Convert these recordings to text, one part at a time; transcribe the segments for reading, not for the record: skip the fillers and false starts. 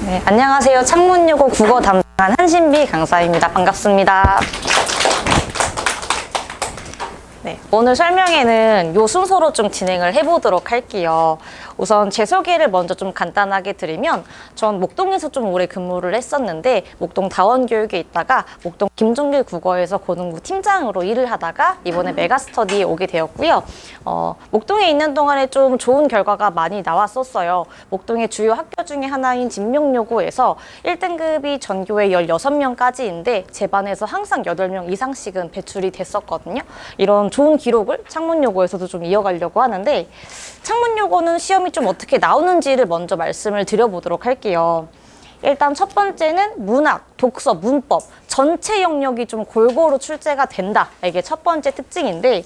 네, 안녕하세요. 창문여고 국어 담당한 한신비 강사입니다. 반갑습니다. 네, 오늘 설명회는 요 순서로 좀 진행을 해보도록 할게요. 우선 제 소개를 먼저 좀 간단하게 드리면 전 목동에서 좀 오래 근무를 했었는데 목동 다원교육에 있다가 목동 김종길 국어에서 고등부 팀장으로 일을 하다가 이번에 메가스터디에 오게 되었고요. 목동에 있는 동안에 좀 좋은 결과가 많이 나왔었어요. 목동의 주요 학교 중에 하나인 진명여고에서 1등급이 전교에 16명까지인데 제 반에서 항상 8명 이상씩은 배출이 됐었거든요. 이런 좋은 기록을 창문여고에서도 좀 이어가려고 하는데 창문여고는 시험이 좀 어떻게 나오는지를 먼저 말씀을 드려보도록 할게요. 일단 첫 번째는 문학, 독서, 문법 전체 영역이 좀 골고루 출제가 된다. 이게 첫 번째 특징인데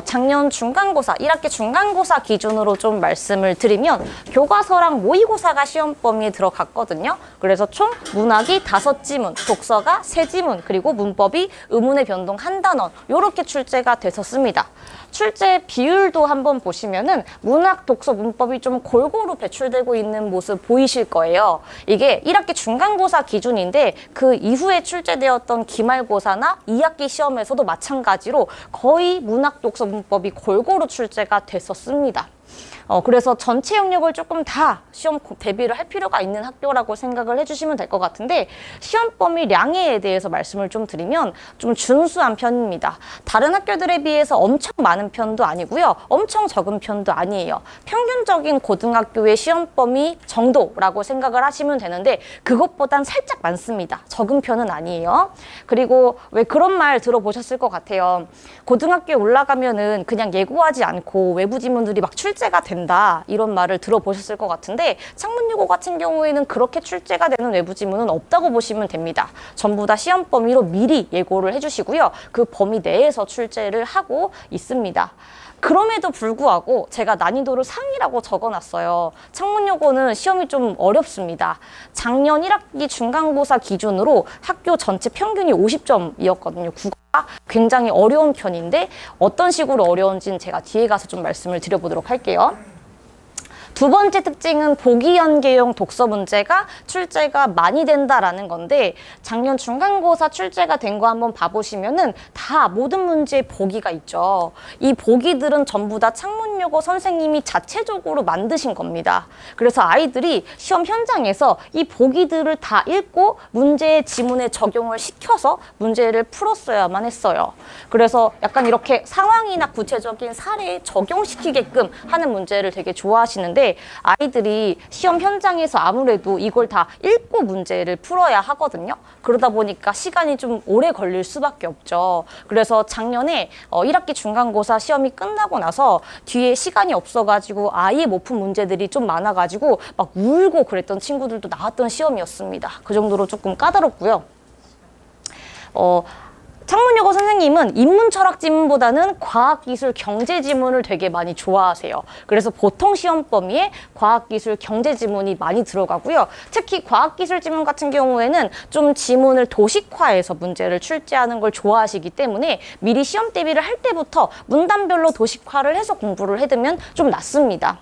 작년 중간고사, 1학기 중간고사 기준으로 좀 말씀을 드리면 교과서랑 모의고사가 시험 범위에 들어갔거든요. 그래서 총 문학이 5지문, 독서가 3지문, 그리고 문법이 의문의 변동 1단원 이렇게 출제가 됐었습니다. 출제 비율도 한번 보시면은 문학, 독서, 문법이 좀 골고루 배출되고 있는 모습 보이실 거예요. 이게 1학기 중간고사 기준인데 그 이후에 출제되었던 기말고사나 2학기 시험에서도 마찬가지로 거의 문학, 독서, 문법이 골고루 출제가 됐었습니다. 그래서 전체 영역을 조금 다 시험 대비를 할 필요가 있는 학교라고 생각을 해주시면 될 것 같은데 시험 범위 량에 대해서 말씀을 좀 드리면 좀 준수한 편입니다. 다른 학교들에 비해서 엄청 많은 편도 아니고요. 엄청 적은 편도 아니에요. 평균적인 고등학교의 시험 범위 정도라고 생각을 하시면 되는데 그것보단 살짝 많습니다. 적은 편은 아니에요. 그리고 왜 그런 말 들어보셨을 것 같아요. 고등학교에 올라가면은 그냥 예고하지 않고 외부 지문들이 막 출제가 된다. 이런 말을 들어보셨을 것 같은데 창문여고 같은 경우에는 그렇게 출제가 되는 외부 지문은 없다고 보시면 됩니다. 전부 다 시험 범위로 미리 예고를 해주시고요. 그 범위 내에서 출제를 하고 있습니다. 그럼에도 불구하고 제가 난이도를 상이라고 적어놨어요. 창문여고는 시험이 좀 어렵습니다. 작년 1학기 중간고사 기준으로 학교 전체 평균이 50점이었거든요. 국어가 굉장히 어려운 편인데 어떤 식으로 어려운지는 제가 뒤에 가서 좀 말씀을 드려보도록 할게요. 두 번째 특징은 보기 연계형 독서 문제가 출제가 많이 된다라는 건데 작년 중간고사 출제가 된 거 한번 봐보시면은 다 모든 문제에 보기가 있죠. 이 보기들은 전부 다 창문여고 선생님이 자체적으로 만드신 겁니다. 그래서 아이들이 시험 현장에서 이 보기들을 다 읽고 문제의 지문에 적용을 시켜서 문제를 풀었어야만 했어요. 그래서 약간 이렇게 상황이나 구체적인 사례에 적용시키게끔 하는 문제를 되게 좋아하시는데 아이들이 시험 현장에서 아무래도 이걸 다 읽고 문제를 풀어야 하거든요. 그러다 보니까 시간이 좀 오래 걸릴 수밖에 없죠. 그래서 작년에 1학기 중간고사 시험이 끝나고 나서 뒤에 시간이 없어가지고 아예 못 푼 문제들이 좀 많아가지고 막 울고 그랬던 친구들도 나왔던 시험이었습니다. 그 정도로 조금 까다롭고요. 창문여고 선생님은 인문철학 지문보다는 과학기술 경제 지문을 되게 많이 좋아하세요. 그래서 보통 시험 범위에 과학기술 경제 지문이 많이 들어가고요. 특히 과학기술 지문 같은 경우에는 좀 지문을 도식화해서 문제를 출제하는 걸 좋아하시기 때문에 미리 시험 대비를 할 때부터 문단별로 도식화를 해서 공부를 해두면 좀 낫습니다.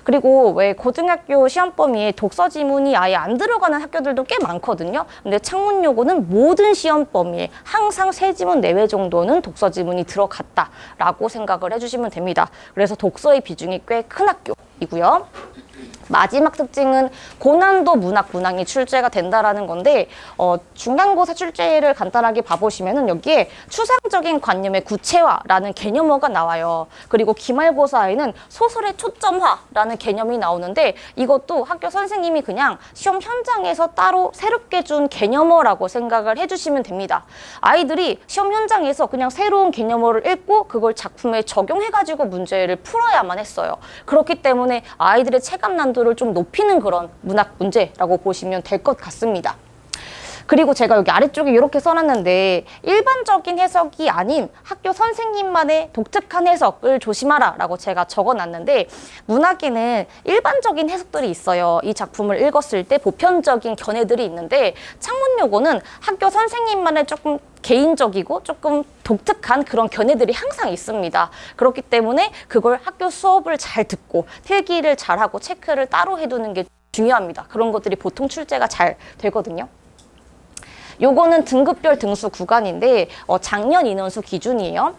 그리고 왜 고등학교 시험 범위에 독서 지문이 아예 안 들어가는 학교들도 꽤 많거든요. 근데 창문여고는 모든 시험 범위에 항상 3지문 내외 정도는 독서 지문이 들어갔다라고 생각을 해주시면 됩니다. 그래서 독서의 비중이 꽤 큰 학교이고요. 마지막 특징은 고난도 문학 문항이 출제가 된다라는 건데 중간고사 출제를 간단하게 봐보시면은 여기에 추상적인 관념의 구체화라는 개념어가 나와요. 그리고 기말고사에는 소설의 초점화라는 개념이 나오는데 이것도 학교 선생님이 그냥 시험 현장에서 따로 새롭게 준 개념어라고 생각을 해주시면 됩니다. 아이들이 시험 현장에서 그냥 새로운 개념어를 읽고 그걸 작품에 적용해가지고 문제를 풀어야만 했어요. 그렇기 때문에 아이들의 체감 난도를 좀 높이는 그런 문학 문제라고 보시면 될 것 같습니다. 그리고 제가 여기 아래쪽에 이렇게 써놨는데 일반적인 해석이 아닌 학교 선생님만의 독특한 해석을 조심하라 라고 제가 적어놨는데 문학에는 일반적인 해석들이 있어요. 이 작품을 읽었을 때 보편적인 견해들이 있는데 창문여고는 학교 선생님만의 조금 개인적이고 조금 독특한 그런 견해들이 항상 있습니다. 그렇기 때문에 그걸 학교 수업을 잘 듣고 필기를 잘하고 체크를 따로 해두는 게 중요합니다. 그런 것들이 보통 출제가 잘 되거든요. 요거는 등급별 등수 구간인데 작년 인원수 기준이에요.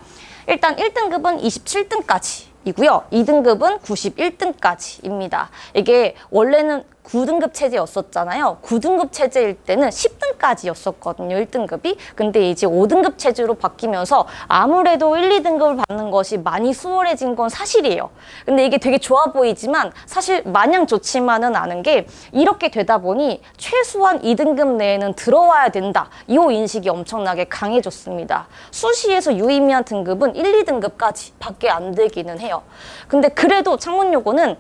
일단 1등급은 27등까지이고요. 2등급은 91등까지입니다. 이게 원래는 9등급 체제였었잖아요. 9등급 체제일 때는 10등까지였었거든요. 1등급이. 근데 이제 5등급 체제로 바뀌면서 아무래도 1, 2등급을 받는 것이 많이 수월해진 건 사실이에요. 근데 이게 되게 좋아 보이지만 사실 마냥 좋지만은 않은 게 이렇게 되다 보니 최소한 2등급 내에는 들어와야 된다. 이 인식이 엄청나게 강해졌습니다. 수시에서 유의미한 등급은 1, 2등급까지 밖에 안 되기는 해요. 근데 그래도 창문요고는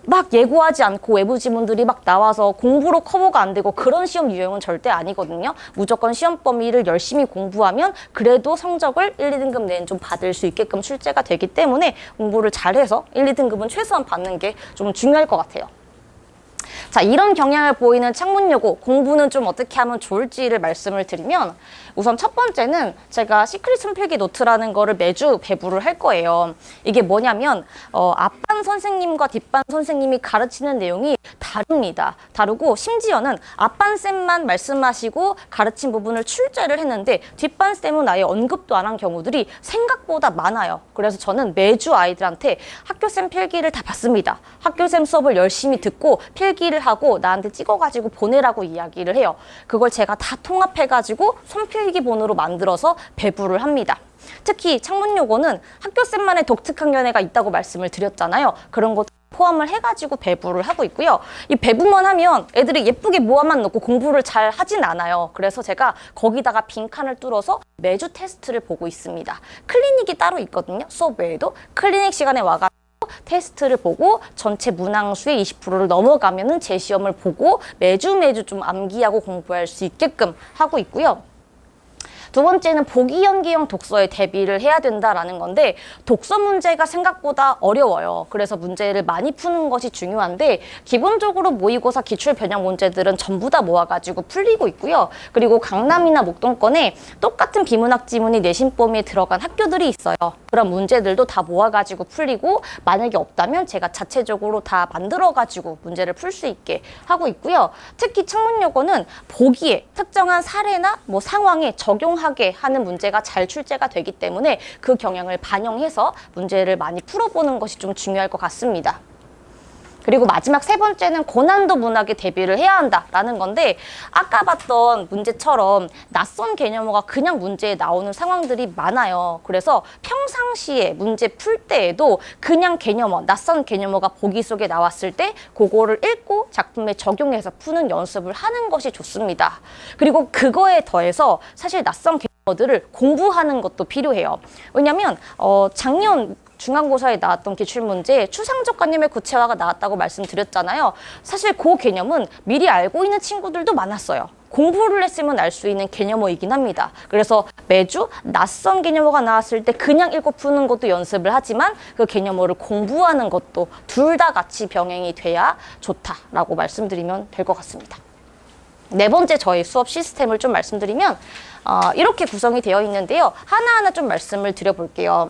막 예고하지 않고 외부 지문들이 막 나와서 공부로 커버가 안 되고 그런 시험 유형은 절대 아니거든요. 무조건 시험 범위를 열심히 공부하면 그래도 성적을 1, 2등급 내엔 좀 받을 수 있게끔 출제가 되기 때문에 공부를 잘해서 1, 2등급은 최소한 받는 게 좀 중요할 것 같아요. 자, 이런 경향을 보이는 창문요고 공부는 좀 어떻게 하면 좋을지를 말씀을 드리면 우선 첫 번째는 제가 시크릿 손필기 노트라는 거를 매주 배부를 할 거예요. 이게 뭐냐면 앞반 선생님과 뒷반 선생님이 가르치는 내용이 다릅니다. 다르고 심지어는 앞반쌤만 말씀하시고 가르친 부분을 출제를 했는데 뒷반쌤은 아예 언급도 안 한 경우들이 생각보다 많아요. 그래서 저는 매주 아이들한테 학교쌤 필기를 다 봤습니다. 학교쌤 수업을 열심히 듣고 필기를 하고 나한테 찍어가지고 보내라고 이야기를 해요. 그걸 제가 다 통합해가지고 손필기본으로 만들어서 배부를 합니다. 특히 창문요고는 학교쌤만의 독특한 견해가 있다고 말씀을 드렸잖아요. 그런 것 포함을 해가지고 배부를 하고 있고요. 이 배부만 하면 애들이 예쁘게 모아만 놓고 공부를 잘 하진 않아요. 그래서 제가 거기다가 빈칸을 뚫어서 매주 테스트를 보고 있습니다. 클리닉이 따로 있거든요. 수업 외에도 클리닉 시간에 와가지고 테스트를 보고 전체 문항수의 20%를 넘어가면은 재시험을 보고 매주 좀 암기하고 공부할 수 있게끔 하고 있고요. 두 번째는 보기 연기형 독서에 대비를 해야 된다라는 건데 독서 문제가 생각보다 어려워요. 그래서 문제를 많이 푸는 것이 중요한데 기본적으로 모의고사 기출 변형 문제들은 전부 다 모아가지고 풀리고 있고요. 그리고 강남이나 목동권에 똑같은 비문학 지문이 내신 범위에 들어간 학교들이 있어요. 그런 문제들도 다 모아가지고 풀리고 만약에 없다면 제가 자체적으로 다 만들어가지고 문제를 풀 수 있게 하고 있고요. 특히 창문요고는 보기에 특정한 사례나 뭐 상황에 적용하게 하는 문제가 잘 출제가 되기 때문에 그 경향을 반영해서 문제를 많이 풀어보는 것이 좀 중요할 것 같습니다. 그리고 마지막 세 번째는 고난도 문학에 대비를 해야 한다라는 건데 아까 봤던 문제처럼 낯선 개념어가 그냥 문제에 나오는 상황들이 많아요. 그래서 평상시에 문제 풀 때에도 그냥 개념어, 낯선 개념어가 보기 속에 나왔을 때 그거를 읽고 작품에 적용해서 푸는 연습을 하는 것이 좋습니다. 그리고 그거에 더해서 사실 낯선 개념어들을 공부하는 것도 필요해요. 왜냐면 작년 중간고사에 나왔던 기출문제에 추상적 관념의 구체화가 나왔다고 말씀드렸잖아요. 사실 그 개념은 미리 알고 있는 친구들도 많았어요. 공부를 했으면 알 수 있는 개념어이긴 합니다. 그래서 매주 낯선 개념어가 나왔을 때 그냥 읽고 푸는 것도 연습을 하지만 그 개념어를 공부하는 것도 둘 다 같이 병행이 돼야 좋다라고 말씀드리면 될 것 같습니다. 네 번째 저희 수업 시스템을 좀 말씀드리면 이렇게 구성이 되어 있는데요. 하나하나 좀 말씀을 드려볼게요.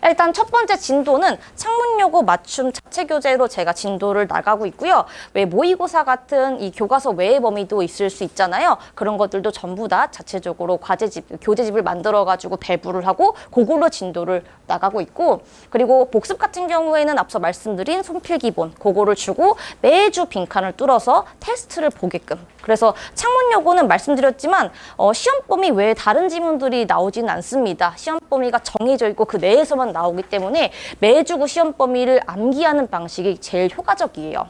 일단 첫 번째 진도는 창문요고 맞춤 자체 교재로 제가 진도를 나가고 있고요. 왜 모의고사 같은 이 교과서 외의 범위도 있을 수 있잖아요. 그런 것들도 전부 다 자체적으로 과제집, 교재집을 만들어가지고 배부를 하고 그걸로 진도를 나가고 있고 그리고 복습 같은 경우에는 앞서 말씀드린 손필기본 그거를 주고 매주 빈칸을 뚫어서 테스트를 보게끔 그래서 창문요고는 말씀드렸지만 시험 범위 외에 다른 지문들이 나오지는 않습니다. 시험 범위가 정해져 있고 그 내에서만 나오기 때문에 매주 그 시험 범위를 암기하는 방식이 제일 효과적이에요.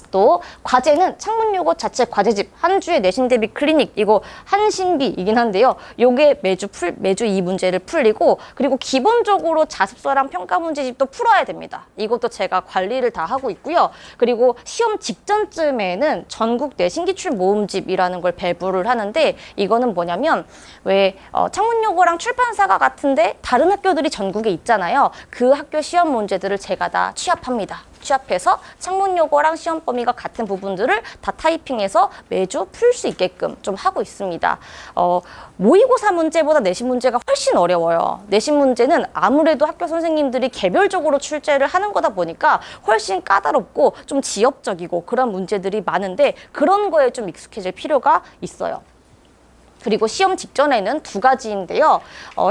또 과제는 창문요고 자체 과제집 한 주에 내신 대비 클리닉 이거 한신비이긴 한데요. 요게 매주 이 문제를 풀리고 그리고 기본적으로 자습서랑 평가 문제집도 풀어야 됩니다. 이것도 제가 관리를 다 하고 있고요. 그리고 시험 직전쯤에는 전국 내신 기출 모음집이라는 걸 배부를 하는데 이거는 뭐냐면 왜 창문요고랑 출판사가 같은데 다른 학교들이 전국에 있잖아요. 그 학교 시험 문제들을 제가 다 취합합니다. 취합해서 창문 요거랑 시험 범위가 같은 부분들을 다 타이핑해서 매주 풀 수 있게끔 좀 하고 있습니다. 모의고사 문제보다 내신 문제가 훨씬 어려워요. 내신 문제는 아무래도 학교 선생님들이 개별적으로 출제를 하는 거다 보니까 훨씬 까다롭고 좀 지엽적이고 그런 문제들이 많은데 그런 거에 좀 익숙해질 필요가 있어요. 그리고 시험 직전에는 두 가지인데요.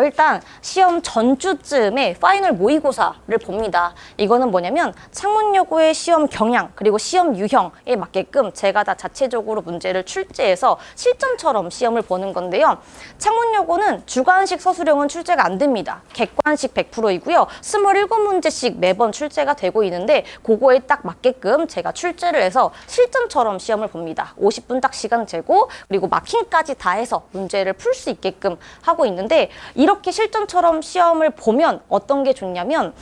일단 시험 전주쯤에 파이널 모의고사를 봅니다. 이거는 뭐냐면 창문여고의 시험 경향 그리고 시험 유형에 맞게끔 제가 다 자체적으로 문제를 출제해서 실전처럼 시험을 보는 건데요. 창문여고는 주관식 서술형은 출제가 안 됩니다. 객관식 100%이고요. 27문제씩 매번 출제가 되고 있는데 그거에 딱 맞게끔 제가 출제를 해서 실전처럼 시험을 봅니다. 50분 딱 시간 재고 그리고 마킹까지 다 해서 문제를 풀 수 있게끔 하고 있는데 이렇게 실전처럼 시험을 보면 어떤 게 좋냐면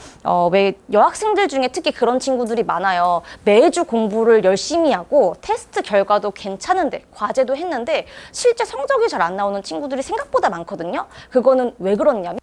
왜 여학생들 중에 특히 그런 친구들이 많아요. 매주 공부를 열심히 하고 테스트 결과도 괜찮은데 과제도 했는데 실제 성적이 잘 안 나오는 친구들이 생각보다 많거든요. 그거는 왜 그렇냐면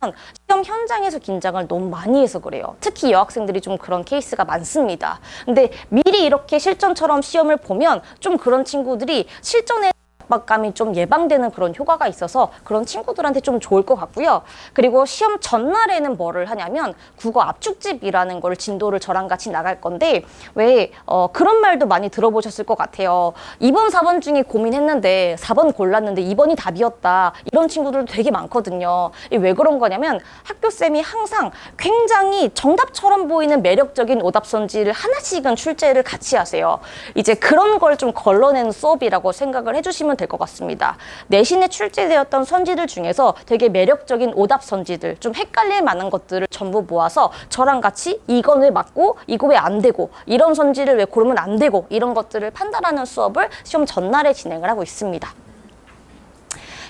시험 현장에서 긴장을 너무 많이 해서 그래요. 특히 여학생들이 좀 그런 케이스가 많습니다. 근데 미리 이렇게 실전처럼 시험을 보면 좀 그런 친구들이 실전에 압박감이 좀 예방되는 그런 효과가 있어서 그런 친구들한테 좀 좋을 것 같고요. 그리고 시험 전날에는 뭐를 하냐면 국어 압축집이라는 걸 진도를 저랑 같이 나갈 건데 왜 그런 말도 많이 들어보셨을 것 같아요. 2번, 4번 중에 고민했는데 4번 골랐는데 2번이 답이었다. 이런 친구들도 되게 많거든요. 왜 그런 거냐면 학교쌤이 항상 굉장히 정답처럼 보이는 매력적인 오답선지를 하나씩은 출제를 같이 하세요. 이제 그런 걸 좀 걸러내는 수업이라고 생각을 해주시면 될 것 같습니다. 내신에 출제되었던 선지들 중에서 되게 매력적인 오답 선지들, 좀 헷갈릴 만한 것들을 전부 모아서 저랑 같이 이건 왜 맞고 이거 왜 안 되고 이런 선지를 왜 고르면 안 되고 이런 것들을 판단하는 수업을 시험 전날에 진행을 하고 있습니다.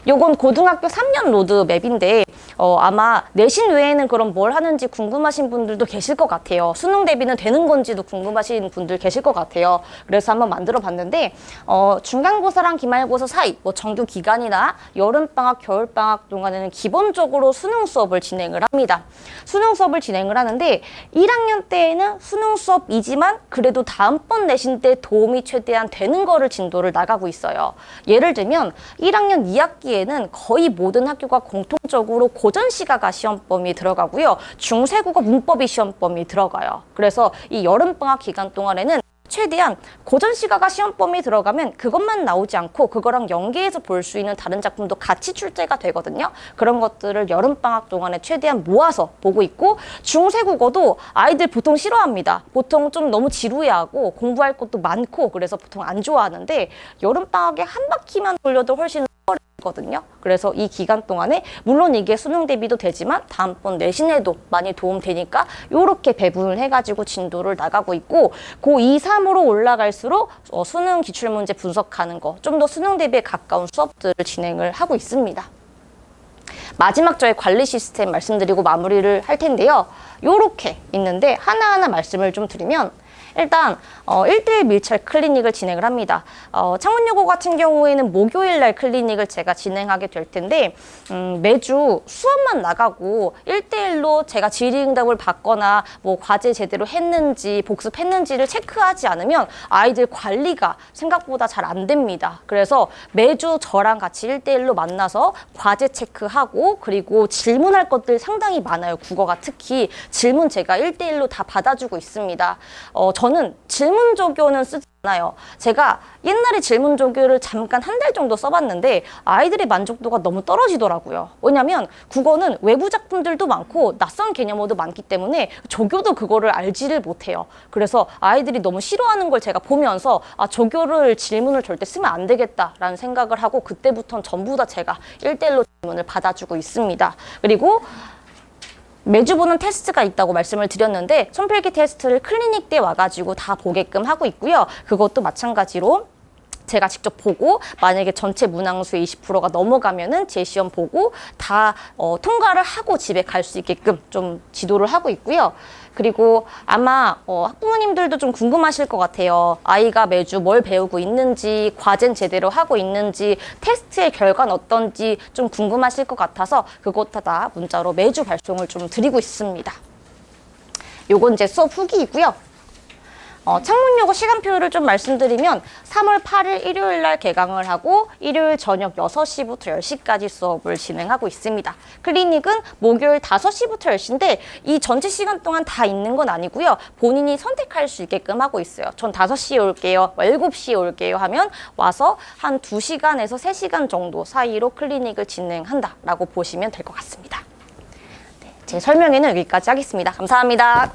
요건 고등학교 3년 로드맵인데 아마 내신 외에는 그럼 뭘 하는지 궁금하신 분들도 계실 것 같아요. 수능 대비는 되는 건지도 궁금하신 분들 계실 것 같아요. 그래서 한번 만들어 봤는데 중간고사랑 기말고사 사이 뭐 정규 기간이나 여름방학, 겨울방학 동안에는 기본적으로 수능 수업을 진행을 합니다. 수능 수업을 진행을 하는데 1학년 때에는 수능 수업이지만 그래도 다음번 내신 때 도움이 최대한 되는 거를 진도를 나가고 있어요. 예를 들면 1학년 2학기에는 거의 모든 학교가 공통적으로 고전시가가 시험 범위에 들어가고요. 중세국어 문법이 시험 범위에 들어가요. 그래서 이 여름방학 기간 동안에는 최대한 고전시가가 시험 범위에 들어가면 그것만 나오지 않고 그거랑 연계해서 볼 수 있는 다른 작품도 같이 출제가 되거든요. 그런 것들을 여름방학 동안에 최대한 모아서 보고 있고 중세국어도 아이들 보통 싫어합니다. 보통 좀 너무 지루해하고 공부할 것도 많고 그래서 보통 안 좋아하는데 여름방학에 한 바퀴만 돌려도 훨씬 거든요. 그래서 이 기간 동안에 물론 이게 수능 대비도 되지만 다음번 내신에도 많이 도움되니까 이렇게 배분을 해가지고 진도를 나가고 있고 고2, 3으로 올라갈수록 수능 기출문제 분석하는 거 좀 더 수능 대비에 가까운 수업들을 진행을 하고 있습니다. 마지막 저의 관리 시스템 말씀드리고 마무리를 할 텐데요. 요렇게 있는데 하나하나 말씀을 좀 드리면 일단 1대1 밀착 클리닉을 진행을 합니다. 창문여고 같은 경우에는 목요일 날 클리닉을 제가 진행하게 될 텐데 매주 수업만 나가고 1대1로 제가 질의응답을 받거나 뭐 과제 제대로 했는지 복습했는지를 체크하지 않으면 아이들 관리가 생각보다 잘 안 됩니다. 그래서 매주 저랑 같이 1대1로 만나서 과제 체크하고 그리고 질문할 것들 상당히 많아요. 국어가 특히 질문 제가 1대1로 다 받아주고 있습니다. 저는 질문 조교는 쓰지 않아요. 제가 옛날에 질문 조교를 잠깐 한 달 정도 써봤는데 아이들의 만족도가 너무 떨어지더라고요. 왜냐면 국어는 외부 작품들도 많고 낯선 개념어도 많기 때문에 조교도 그거를 알지를 못해요. 그래서 아이들이 너무 싫어하는 걸 제가 보면서 조교를 질문을 절대 쓰면 안 되겠다라는 생각을 하고 그때부터는 전부 다 제가 1대1로 질문을 받아주고 있습니다. 그리고 매주 보는 테스트가 있다고 말씀을 드렸는데 손필기 테스트를 클리닉 때 와가지고 다 보게끔 하고 있고요. 그것도 마찬가지로 제가 직접 보고 만약에 전체 문항수의 20%가 넘어가면은 제 시험 보고 다 통과를 하고 집에 갈 수 있게끔 좀 지도를 하고 있고요. 그리고 아마 학부모님들도 좀 궁금하실 것 같아요. 아이가 매주 뭘 배우고 있는지, 과제는 제대로 하고 있는지, 테스트의 결과는 어떤지 좀 궁금하실 것 같아서 그것 다 문자로 매주 발송을 좀 드리고 있습니다. 요건 제 수업 후기이고요. 창문여고 시간표를 좀 말씀드리면 3월 8일 일요일 날 개강을 하고 일요일 저녁 6시부터 10시까지 수업을 진행하고 있습니다. 클리닉은 목요일 5시부터 10시인데 이 전체 시간 동안 다 있는 건 아니고요. 본인이 선택할 수 있게끔 하고 있어요. 전 5시에 올게요, 7시에 올게요 하면 와서 한 2시간에서 3시간 정도 사이로 클리닉을 진행한다라고 보시면 될 것 같습니다. 제 설명에는 여기까지 하겠습니다. 감사합니다.